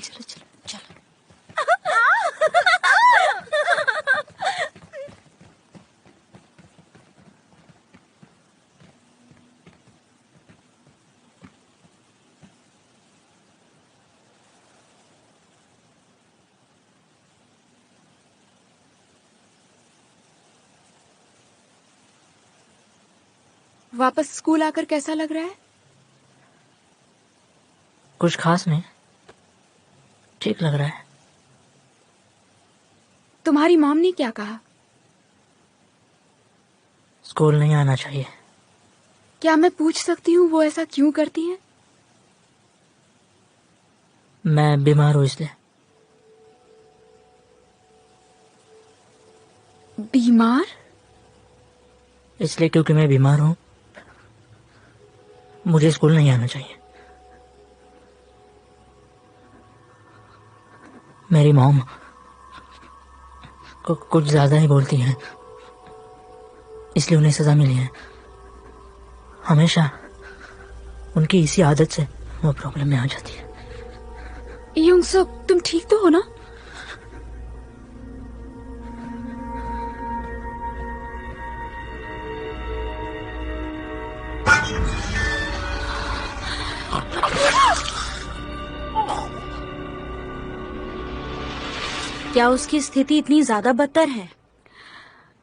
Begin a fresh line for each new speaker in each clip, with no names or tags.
चलो चलो चलो।
वापस स्कूल आकर कैसा लग रहा है?
कुछ खास नहीं, ठीक लग रहा है।
तुम्हारी मॉम ने क्या कहा?
स्कूल नहीं आना चाहिए।
क्या मैं पूछ सकती हूँ वो ऐसा क्यों करती हैं?
मैं बीमार हूँ इसलिए।
बीमार?
इसलिए क्योंकि मैं बीमार हूँ, मुझे स्कूल नहीं आना चाहिए। मेरी मॉम कुछ ज्यादा ही बोलती हैं, इसलिए उन्हें सजा मिली है। हमेशा उनकी इसी आदत से वो प्रॉब्लम में आ जाती है।
युंगसुक, तुम ठीक तो हो ना?
क्या उसकी स्थिति इतनी ज्यादा बदतर है?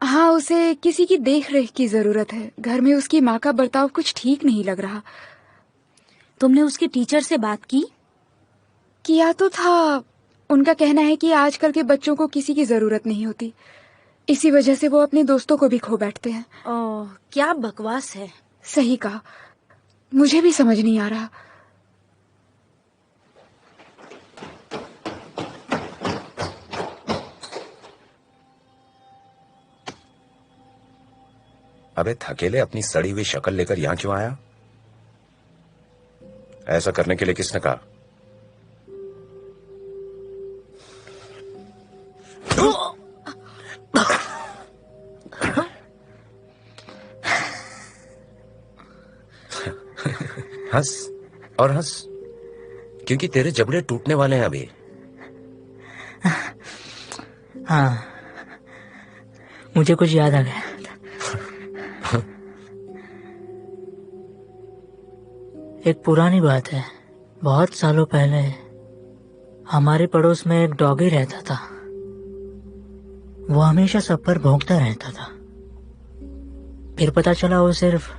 हाँ, उसे किसी की देख रेख की जरूरत है। घर में उसकी माँ का बर्ताव कुछ ठीक नहीं लग रहा।
तुमने उसके टीचर से बात की?
किया तो था। उनका कहना है कि आजकल के बच्चों को किसी की जरूरत नहीं होती, इसी वजह से वो अपने दोस्तों को भी खो बैठते हैं।
ओह, क्या बकवास है।
सही कहा, मुझे भी समझ नहीं आ रहा।
अबे थकेले अपनी सड़ी हुई शक्ल लेकर यहां क्यों आया? ऐसा करने के लिए किसने कहा? हंस और हंस, क्योंकि तेरे जबड़े टूटने वाले हैं अभी।
हाँ, मुझे कुछ याद आ गया। एक पुरानी बात है। बहुत सालों पहले हमारे पड़ोस में एक डॉगी रहता था। वो हमेशा सब पर भौंकता रहता था। फिर पता चला वो सिर्फ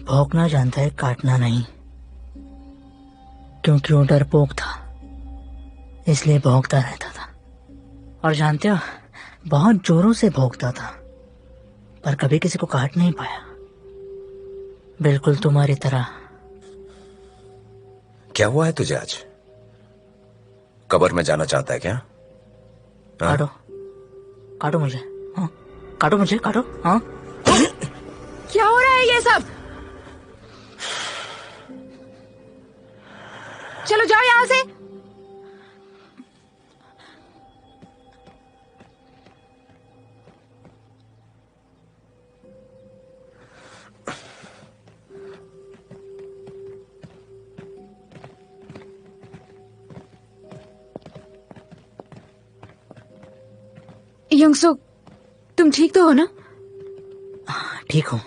भौंकना जानता है, काटना नहीं। क्योंकि वो डरपोक था, इसलिए भौंकता रहता था। और जानते हो, बहुत जोरों से भौंकता था, पर कभी किसी को काट नहीं पाया। बिल्कुल तुम्हारी तरह।
क्या हुआ है तुझे आज? कब्र में जाना चाहता है क्या?
काटो, काटो मुझे। हाँ, काटो मुझे, काटो। हाँ,
क्या हो रहा है ये सब? चलो जाओ यहाँ से। युंगसुक, तुम ठीक तो हो ना?
ठीक हूँ।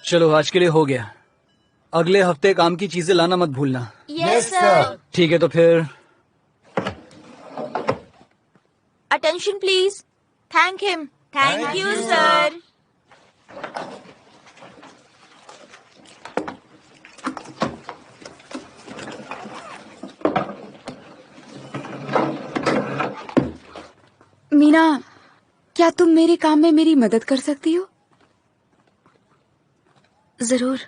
चलो आज के लिए हो गया। अगले हफ्ते काम की चीजें लाना मत भूलना।
Yes sir.
ठीक है तो फिर।
Attention please. Thank him. Thank you sir.
Meena, क्या तुम मेरे काम में मेरी मदद कर सकती हो?
जरूर।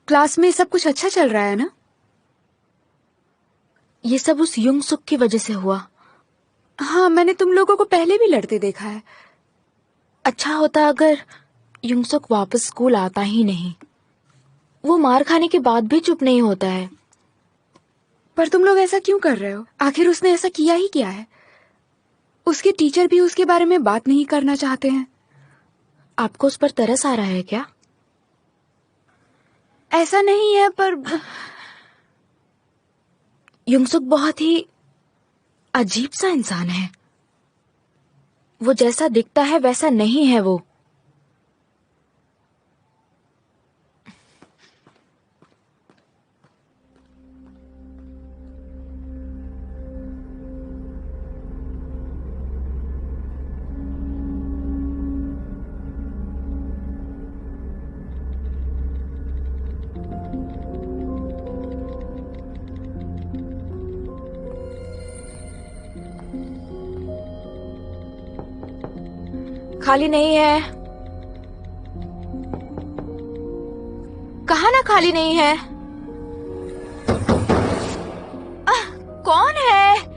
क्लास में सब कुछ अच्छा चल रहा है ना?
ये सब उस युंगसुक की वजह से हुआ।
हाँ, मैंने तुम लोगों को पहले भी लड़ते देखा है।
अच्छा होता अगर युंगसुक वापस स्कूल आता ही नहीं। वो मार खाने के बाद भी चुप नहीं होता है।
पर तुम लोग ऐसा क्यों कर रहे हो? आखिर उसने ऐसा किया ही क्या है? उसके टीचर भी उसके बारे में बात नहीं करना चाहते हैं।
आपको उस पर तरस आ रहा है क्या?
ऐसा नहीं है, पर
युंगसुक बहुत ही अजीब सा इंसान है। वो जैसा दिखता है वैसा नहीं है वो। खाली नहीं है। कहा ना खाली नहीं है। कौन है?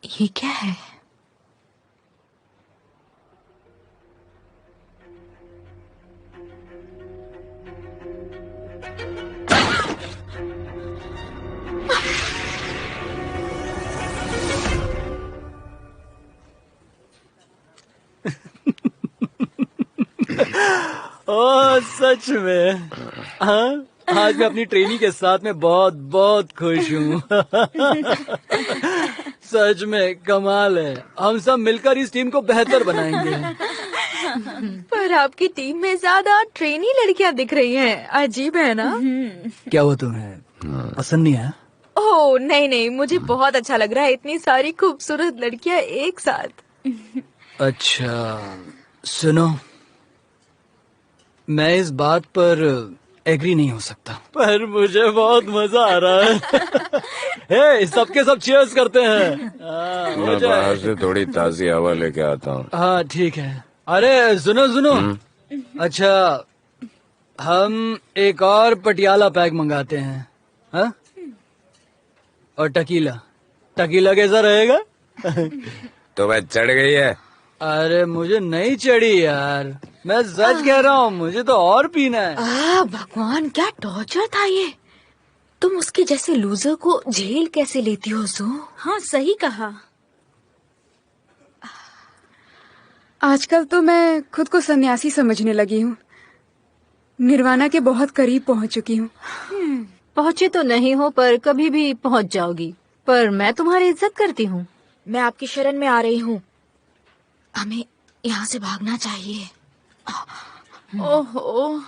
ये क्या है?
ओ सच में। हाँ, आज मैं अपनी ट्रेनी के साथ में बहुत बहुत खुश हूँ। सच में कमाल है। हम सब मिलकर इस टीम को बेहतर बनाएंगे।
पर आपकी टीम में ज्यादा ट्रेनी लड़कियां दिख रही हैं। अजीब है ना?
क्या हुआ तुम्हें पसंद नहीं आया?
ओह नहीं नहीं, मुझे बहुत अच्छा लग रहा है इतनी सारी खूबसूरत लड़कियां एक साथ।
अच्छा सुनो, मैं इस बात पर एग्री नहीं हो सकता, पर मुझे बहुत मजा आ रहा है। हे, सबके सब चीयर्स करते हैं। हो
मैं
जाए।
बाहर से थोड़ी ताजी हवा लेके आता हूँ।
हाँ ठीक है। अरे सुनो सुनो। अच्छा, हम एक और पटियाला पैक मंगाते हैं। हाँ? और टकीला। टकीला कैसा रहेगा?
तो वह चढ़ गई है।
अरे मुझे नहीं चढ़ी यार, मैं सच कह रहा हूँ, मुझे तो और पीना है।
भगवान, क्या टॉर्चर था ये। तुम उसके जैसे लूजर को झेल कैसे लेती हो जू?
हाँ सही कहा।
आजकल तो मैं खुद को सन्यासी समझने लगी हूँ। निर्वाणा के बहुत करीब पहुँच चुकी हूँ।
पहुंचे तो नहीं हो पर कभी भी पहुंच जाओगी। पर मैं तुम्हारी इज्जत करती हूँ।
मैं आपकी शरण में आ रही हूँ। हमें यहाँ से भागना चाहिए।
ओहो,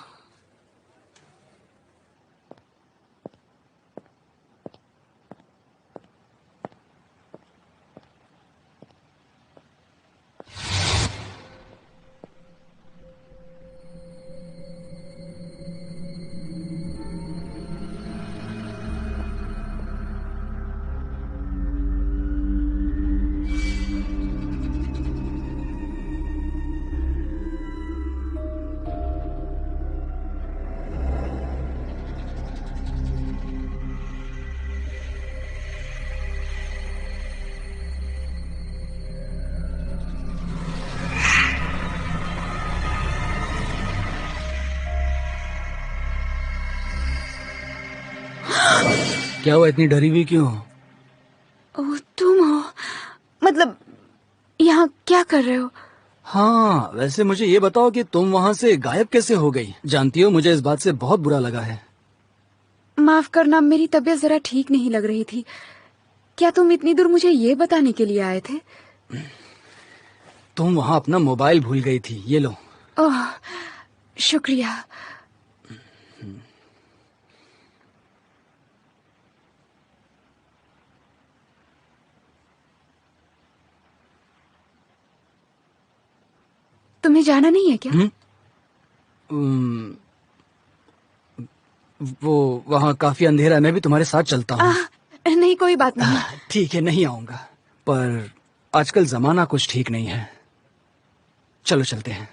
क्या हुआ, इतनी डरी हुई क्यों?
ओह, तुम हो? मतलब यहाँ क्या कर रहे हो?
हाँ, वैसे मुझे ये बताओ कि तुम वहाँ से गायब कैसे हो गई? जानती हो, मुझे इस बात से बहुत बुरा लगा है।
माफ करना, मेरी तबीयत जरा ठीक नहीं लग रही थी। क्या तुम इतनी दूर मुझे ये बताने के लिए आए थे?
तुम वहाँ अपना मोबाइल भूल गई थी, ये लो।
ओह, शुक्रिया। तुम्हें जाना नहीं है क्या?
वो वहाँ काफी अंधेरा है, मैं भी तुम्हारे साथ चलता हूँ।
नहीं, कोई बात नहीं।
ठीक है, नहीं आऊंगा, पर आजकल जमाना कुछ ठीक नहीं है। चलो चलते हैं।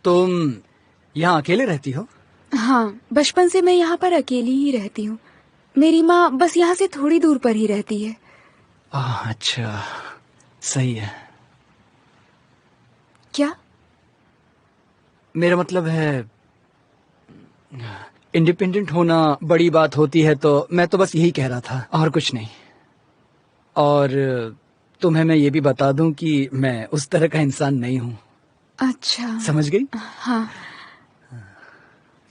तुम यहाँ अकेले रहती हो?
हाँ, बचपन से मैं यहाँ पर अकेली ही रहती हूँ। मेरी माँ बस यहाँ से थोड़ी दूर पर ही रहती है।
अच्छा, सही है।
क्या?
मेरा मतलब है इंडिपेंडेंट होना बड़ी बात होती है, तो मैं तो बस यही कह रहा था और कुछ नहीं। और तुम्हें मैं ये भी बता दूं कि मैं उस तरह का इंसान नहीं हूँ।
अच्छा,
समझ गई?
हाँ।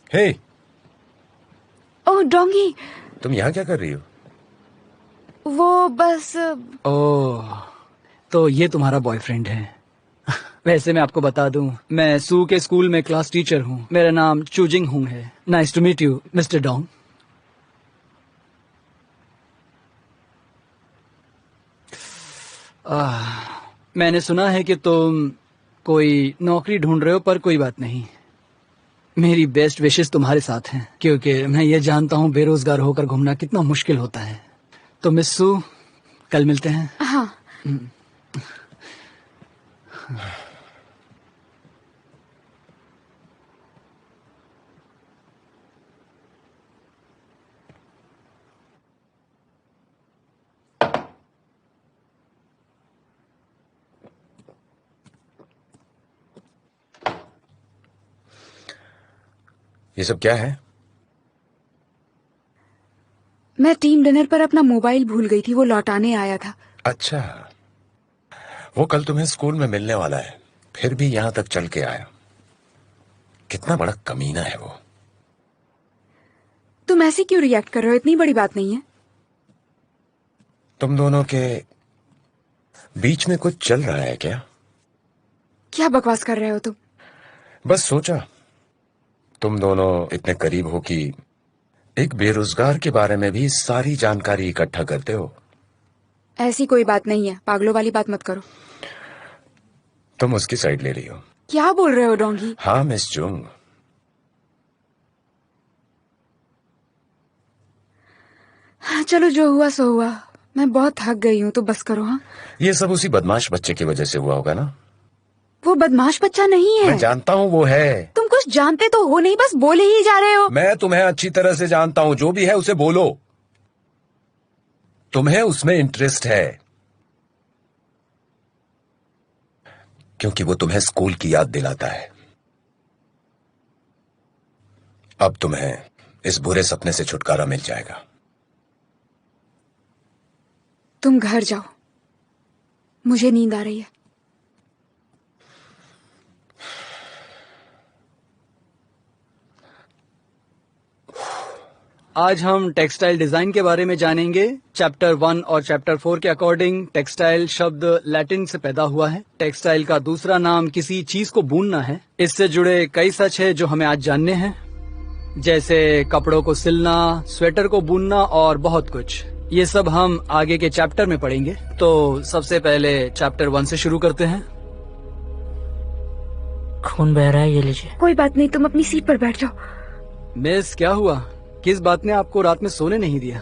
हे,
ओह डोंगी,
तुम यहाँ क्या कर रही हो?
वो बस
ओह, तो ये तुम्हारा बॉयफ्रेंड है। वैसे मैं आपको बता दूं, मैं सू के स्कूल में क्लास टीचर हूँ। मेरा नाम चूजिंग हुंग है। Nice to meet you mister Dong. मैंने सुना है कि तुम कोई नौकरी ढूंढ रहे हो, पर कोई बात नहीं, मेरी बेस्ट विशेस तुम्हारे साथ हैं, क्योंकि मैं ये जानता हूँ बेरोजगार होकर घूमना कितना मुश्किल होता है। तो मिस सू, कल मिलते हैं।
हाँ।
ये सब क्या है?
मैं टीम डिनर पर अपना मोबाइल भूल गई थी, वो लौटाने आया था।
अच्छा, वो कल तुम्हें स्कूल में मिलने वाला है, फिर भी यहाँ तक चल के आया। कितना बड़ा कमीना है वो।
तुम ऐसे क्यों रिएक्ट कर रहे हो? इतनी बड़ी बात नहीं है।
तुम दोनों के बीच में कुछ चल रहा है क्या?
क्या बकवास कर रहे हो तुम?
बस सोचा, तुम दोनों इतने करीब हो कि एक बेरोजगार के बारे में भी सारी जानकारी इकट्ठा करते हो।
ऐसी कोई बात नहीं है, पागलों वाली बात मत करो।
तुम उसकी साइड ले रही हो।
क्या बोल रहे हो डोंगी?
हाँ मिस जुंग,
चलो, जो हुआ सो हुआ। मैं बहुत थक गई हूँ, तो बस करो। हाँ,
ये सब उसी बदमाश बच्चे की वजह से हुआ होगा ना?
वो बदमाश बच्चा नहीं है।
मैं जानता हूँ वो है।
तुम कुछ जानते तो हो नहीं, बस बोले ही जा रहे हो।
मैं तुम्हें अच्छी तरह से जानता हूँ, जो भी है उसे बोलो। तुम्हें उसमें इंटरेस्ट है, क्योंकि वो तुम्हें स्कूल की याद दिलाता है। अब तुम्हें इस बुरे सपने से छुटकारा मिल जाएगा।
तुम घर जाओ, मुझे नींद आ रही है।
आज हम टेक्सटाइल डिजाइन के बारे में जानेंगे। चैप्टर 1 और चैप्टर 4 के अकॉर्डिंग टेक्सटाइल शब्द लैटिन से पैदा हुआ है। टेक्सटाइल का दूसरा नाम किसी चीज को बुनना है। इससे जुड़े कई सच है जो हमें आज जानने हैं, जैसे कपड़ों को सिलना, स्वेटर को बुनना और बहुत कुछ। ये सब हम आगे के चैप्टर में पढ़ेंगे। तो सबसे पहले चैप्टर 1 से शुरू करते हैं।
खून बह रहा है, ये लीजिए।
कोई बात नहीं, तुम अपनी सीट पर बैठ जाओ।
मिस, क्या हुआ? किस बात ने आपको रात में सोने नहीं दिया?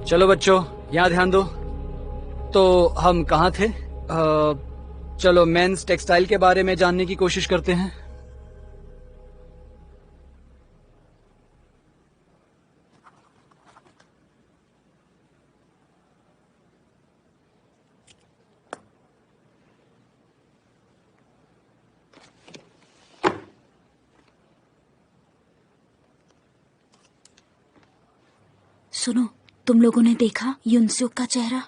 चलो बच्चों, यहाँ ध्यान दो। तो हम कहाँ थे? चलो मेंस टेक्सटाइल के बारे में जानने की कोशिश करते हैं।
सुनो, तुम लोगों ने देखा युनसुक का चेहरा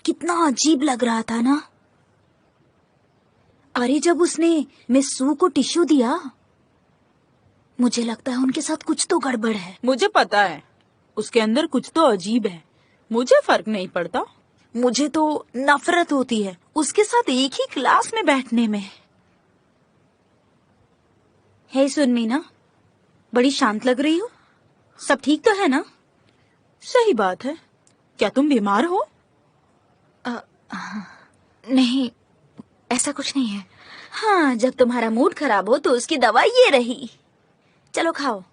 कितना अजीब लग रहा था ना? अरे जब उसने मिस सू को टिश्यू दिया, मुझे लगता है उनके साथ कुछ तो गड़बड़ है।
मुझे पता है, उसके अंदर कुछ तो अजीब है। मुझे फर्क नहीं पड़ता,
मुझे तो नफरत होती है उसके साथ एक ही क्लास में बैठने में। हे सुन मीना, बड़ी शांत लग रही हो। सब ठीक तो है ना? सही बात है। क्या तुम बीमार हो? नहीं, ऐसा कुछ नहीं है। हाँ, जब तुम्हारा मूड खराब हो तो उसकी दवा ये रही। चलो खाओ।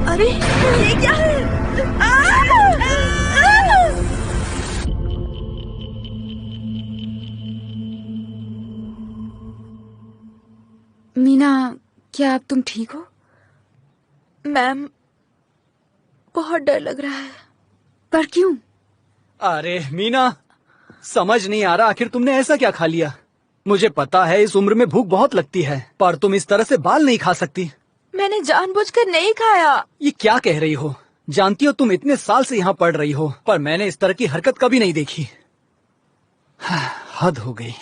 अरे ये क्या है?
मीना, क्या अब तुम ठीक हो?
मैम, बहुत डर लग रहा है।
पर क्यों?
अरे मीना, समझ नहीं आ रहा आखिर तुमने ऐसा क्या खा लिया। मुझे पता है इस उम्र में भूख बहुत लगती है, पर तुम इस तरह से बाल नहीं खा सकती।
मैंने जानबूझकर नहीं खाया।
ये क्या कह रही हो? जानती हो तुम इतने साल से यहाँ पढ़ रही हो, पर मैंने इस तरह की हरकत कभी नहीं देखी। हद हो गई।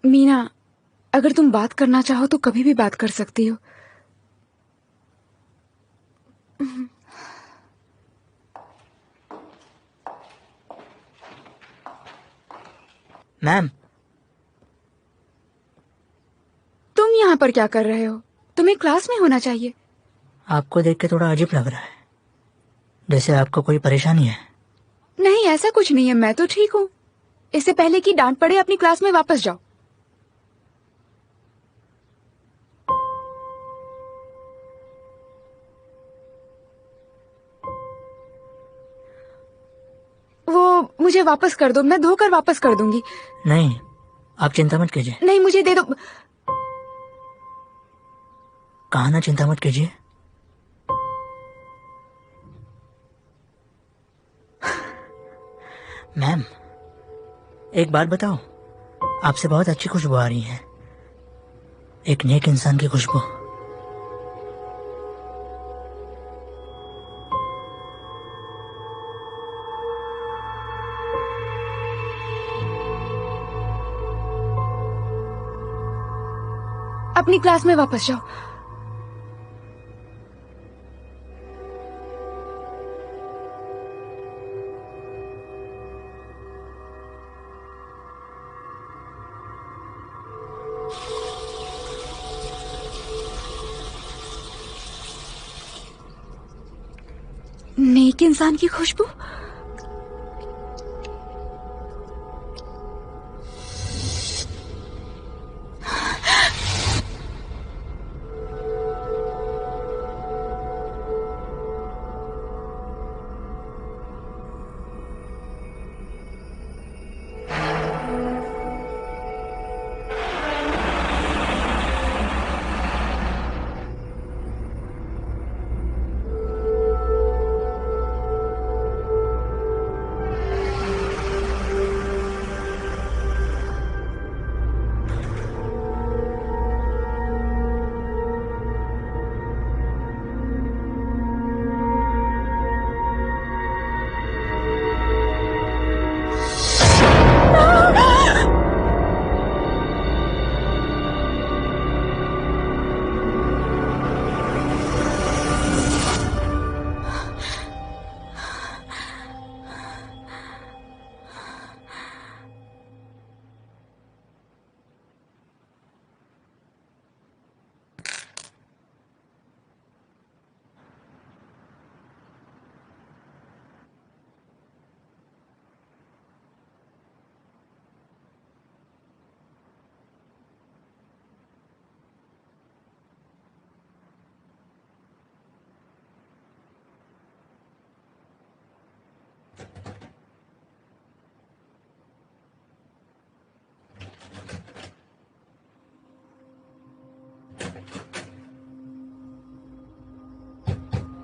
मीना, अगर तुम बात करना चाहो तो कभी भी बात कर सकती हो।
मैम,
तुम यहाँ पर क्या कर रहे हो? तुम्हें क्लास में होना चाहिए।
आपको देख के थोड़ा अजीब लग रहा है, जैसे आपको कोई परेशानी है।
नहीं, ऐसा कुछ नहीं है, मैं तो ठीक हूँ। इससे पहले कि डांट पड़े अपनी क्लास में वापस जाओ। वो मुझे वापस कर दो, मैं धोकर वापस कर दूंगी।
नहीं, आप चिंता मत कीजिए।
नहीं, मुझे दे दो।
कहा ना चिंता मत कीजिए। मैम, एक बात बताओ, आपसे बहुत अच्छी खुशबू आ रही है, एक नेक इंसान की खुशबू।
अपनी क्लास में वापस जाओ। नेक इंसान की खुशबू।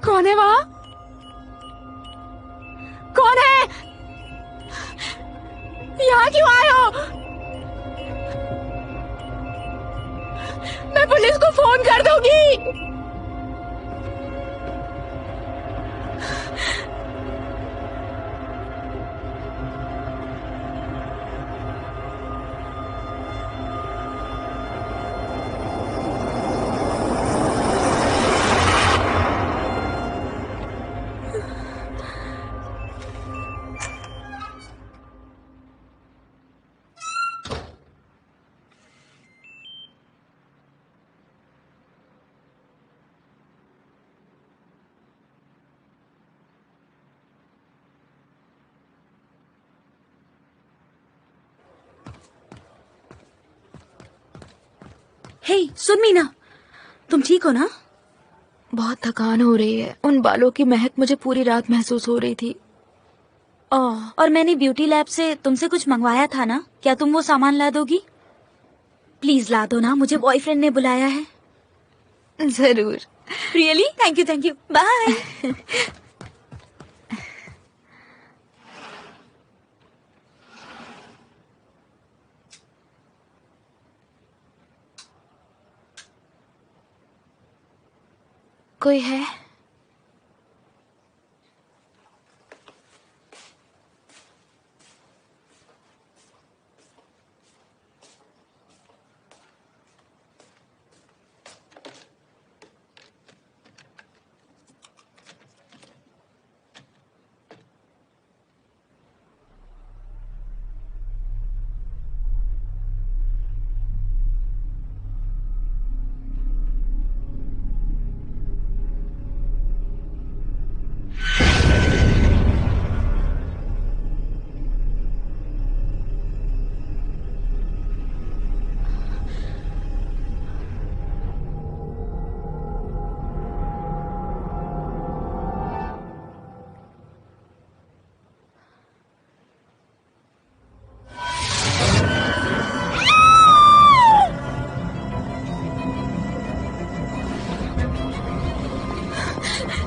कौन है वहां? कौन है? यहाँ क्यों आए हो? मैं पुलिस को फोन कर दूंगी।
हे सुन मीना, तुम ठीक हो ना?
बहुत थकान हो रही है। उन बालों की महक मुझे पूरी रात महसूस हो रही थी।
और मैंने ब्यूटी लैब से तुमसे कुछ मंगवाया था ना, क्या तुम वो सामान ला दोगी? प्लीज ला दो ना, मुझे बॉयफ्रेंड ने बुलाया है।
जरूर।
रियली? Thank you, bye.
कोई है?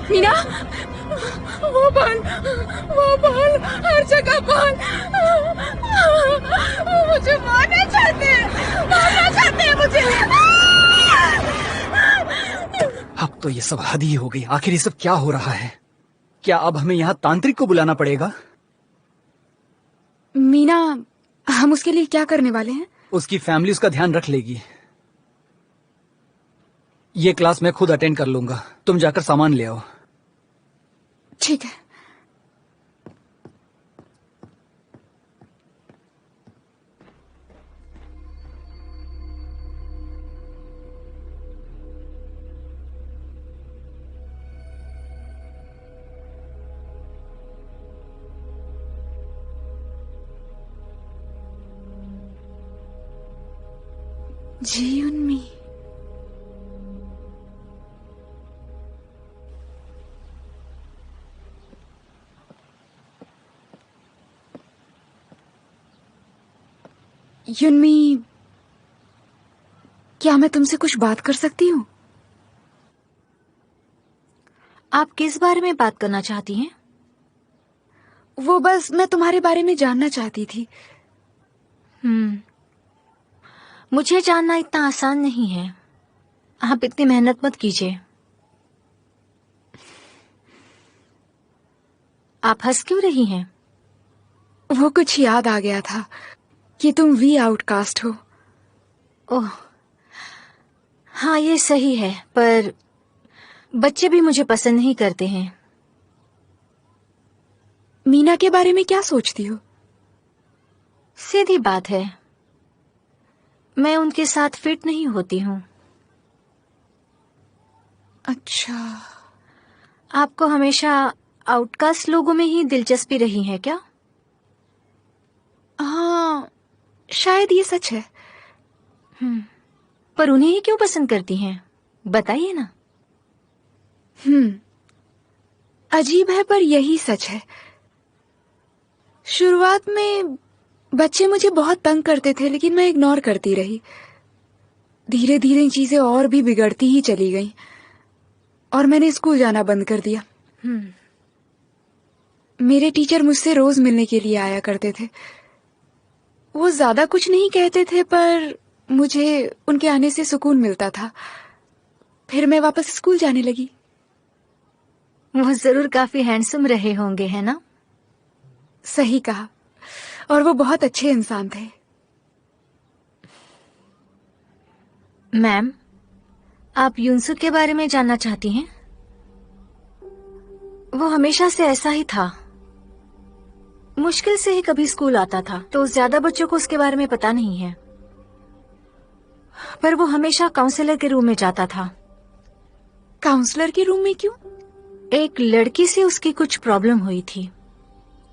मीना, वो बाल हर जगह बाल। मुझे मारना चाहते हैं मुझे।
अब तो ये सब हद ही हो गई। आखिर ये सब क्या हो रहा है? क्या अब हमें यहाँ तांत्रिक को बुलाना पड़ेगा?
मीना, हम उसके लिए क्या करने वाले हैं?
उसकी फैमिली उसका ध्यान रख लेगी। ये क्लास मैं खुद अटेंड कर लूंगा, तुम जाकर सामान ले आओ।
ठीक है। जी उन्मी, युन्मी, क्या मैं तुमसे कुछ बात कर सकती हूँ?
आप किस बारे में बात करना चाहती हैं?
वो बस मैं तुम्हारे बारे में जानना चाहती थी।
मुझे जानना इतना आसान नहीं है। आप इतनी मेहनत मत कीजिए। आप हंस क्यों रही हैं?
वो कुछ याद आ गया था कि तुम वी आउटकास्ट हो।
ओह, हाँ ये सही है, पर बच्चे भी मुझे पसंद नहीं करते हैं।
मीना के बारे में क्या सोचती हो?
सीधी बात है, मैं उनके साथ फिट नहीं होती हूँ।
अच्छा,
आपको हमेशा आउटकास्ट लोगों में ही दिलचस्पी रही है क्या?
हाँ, शायद ये सच है।
पर उन्हें ही क्यों पसंद करती हैं? बताइए ना।
अजीब है पर यही सच है। शुरुआत में बच्चे मुझे बहुत तंग करते थे, लेकिन मैं इग्नोर करती रही। धीरे धीरे चीजें और भी बिगड़ती ही चली गईं। और मैंने स्कूल जाना बंद कर दिया। मेरे टीचर मुझसे रोज मिलने के लिए आया करते थे। वो ज्यादा कुछ नहीं कहते थे, पर मुझे उनके आने से सुकून मिलता था। फिर मैं वापस स्कूल जाने लगी।
वो जरूर काफी हैंडसम रहे होंगे, है ना?
सही कहा। और वो बहुत अच्छे इंसान थे।
मैम, आप यूनसुक के बारे में जानना चाहती हैं? वो हमेशा से ऐसा ही था। मुश्किल से ही कभी स्कूल आता था, तो ज्यादा बच्चों को उसके बारे में पता नहीं है। पर वो हमेशा काउंसलर के रूम में जाता था।
काउंसलर के रूम में क्यों?
एक लड़की से उसकी कुछ प्रॉब्लम हुई थी।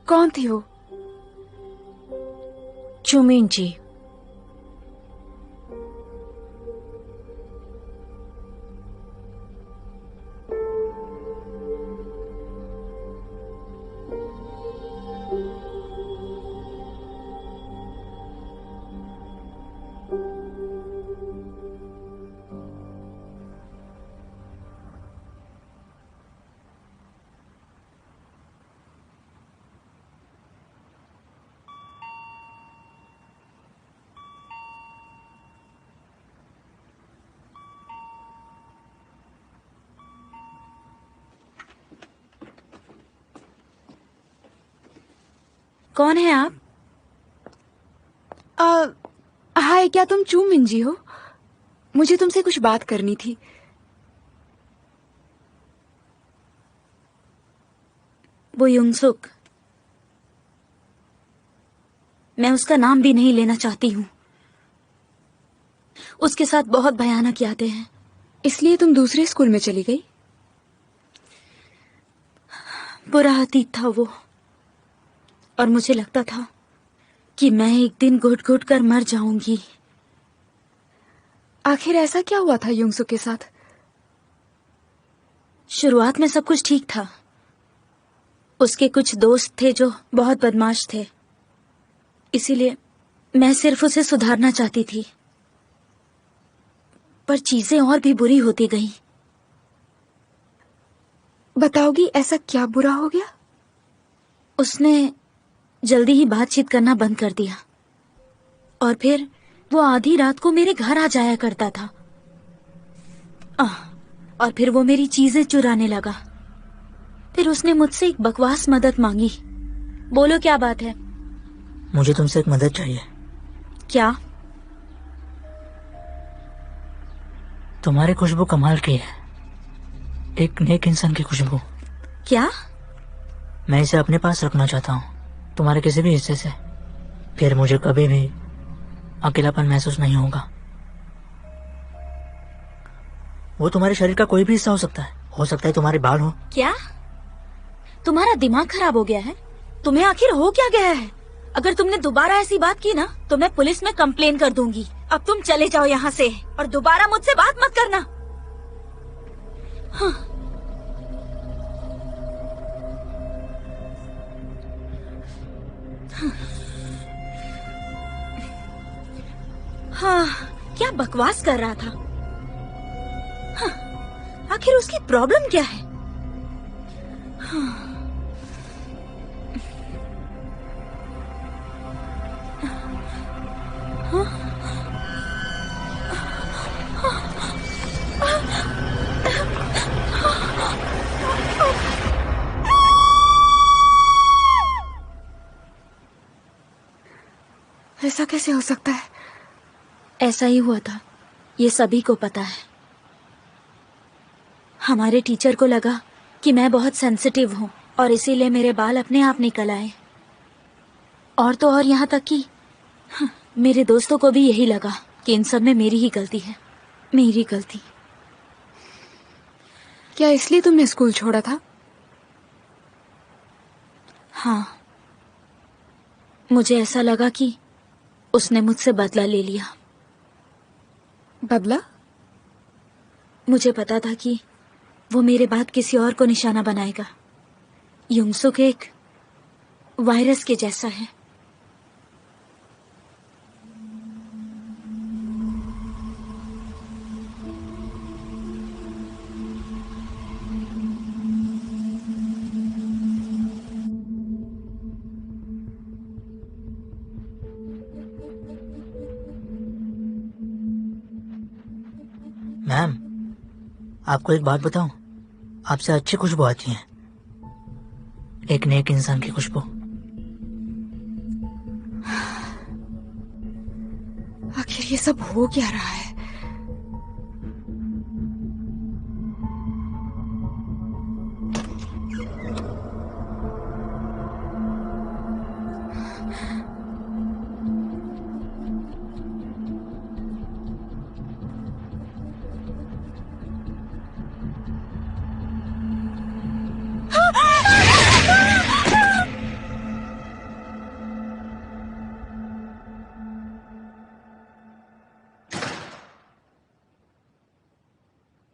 कौन थी वो?
चुमिन जी।
कौन है आप?
हाय, क्या तुम चू मिंजी हो? मुझे तुमसे कुछ बात करनी थी।
वो युंगसुक। मैं उसका नाम भी नहीं लेना चाहती हूँ। उसके साथ बहुत भयानक यादें हैं।
इसलिए तुम दूसरे स्कूल में चली गई?
बुरा अतीत था वो, और मुझे लगता था कि मैं एक दिन घुट घुट कर मर जाऊंगी।
आखिर ऐसा क्या हुआ था युंगसुक के साथ?
शुरुआत में सब कुछ ठीक था। उसके कुछ दोस्त थे जो बहुत बदमाश थे, इसीलिए मैं सिर्फ उसे सुधारना चाहती थी। पर चीजें और भी बुरी होती गईं।
बताओगी ऐसा क्या बुरा हो गया?
उसने जल्दी ही बातचीत करना बंद कर दिया, और फिर वो आधी रात को मेरे घर आ जाया करता था। और फिर वो मेरी चीजें चुराने लगा। फिर उसने मुझसे एक बकवास मदद मांगी। बोलो क्या बात है?
मुझे तुमसे एक मदद चाहिए।
क्या?
तुम्हारी खुशबू कमाल की है, एक नेक इंसान की खुशबू।
क्या?
मैं इसे अपने पास रखना चाहता हूँ, तुम्हारे किसी भी हिस्से से। फिर मुझे कभी भी अकेलापन महसूस नहीं होगा। वो तुम्हारे शरीर का कोई भी हिस्सा हो सकता है तुम्हारे बाल हो।
क्या? तुम्हारा दिमाग खराब हो गया है? तुम्हें आखिर हो क्या गया है? अगर तुमने दोबारा ऐसी बात की ना, तो मैं पुलिस में कंप्लेन कर दूंगी। अब तुम चले जाओ यहाँ से और दोबारा मुझसे बात मत करना। हाँ। हाँ, क्या बकवास कर रहा था? हाँ, आखिर उसकी प्रॉब्लम क्या है? हाँ।
ऐसा कैसे हो सकता है?
ऐसा ही हुआ था, ये सभी को पता है। हमारे टीचर को लगा कि मैं बहुत सेंसिटिव हूँ और इसीलिए मेरे बाल अपने आप निकल आए। और तो और यहाँ तक कि मेरे दोस्तों को भी यही लगा कि इन सब में मेरी ही गलती है, मेरी गलती।
क्या इसलिए तुमने स्कूल छोड़ा था?
हाँ, मुझे ऐसा लगा कि उसने मुझसे बदला ले लिया।
बदला?
मुझे पता था कि वो मेरे बाद किसी और को निशाना बनाएगा। युंगसुक एक वायरस के जैसा है।
मैम, आपको एक बात बताऊं, आपसे अच्छी खुशबू आती है, एक नेक इंसान की खुशबू।
आखिर ये सब हो क्या रहा है?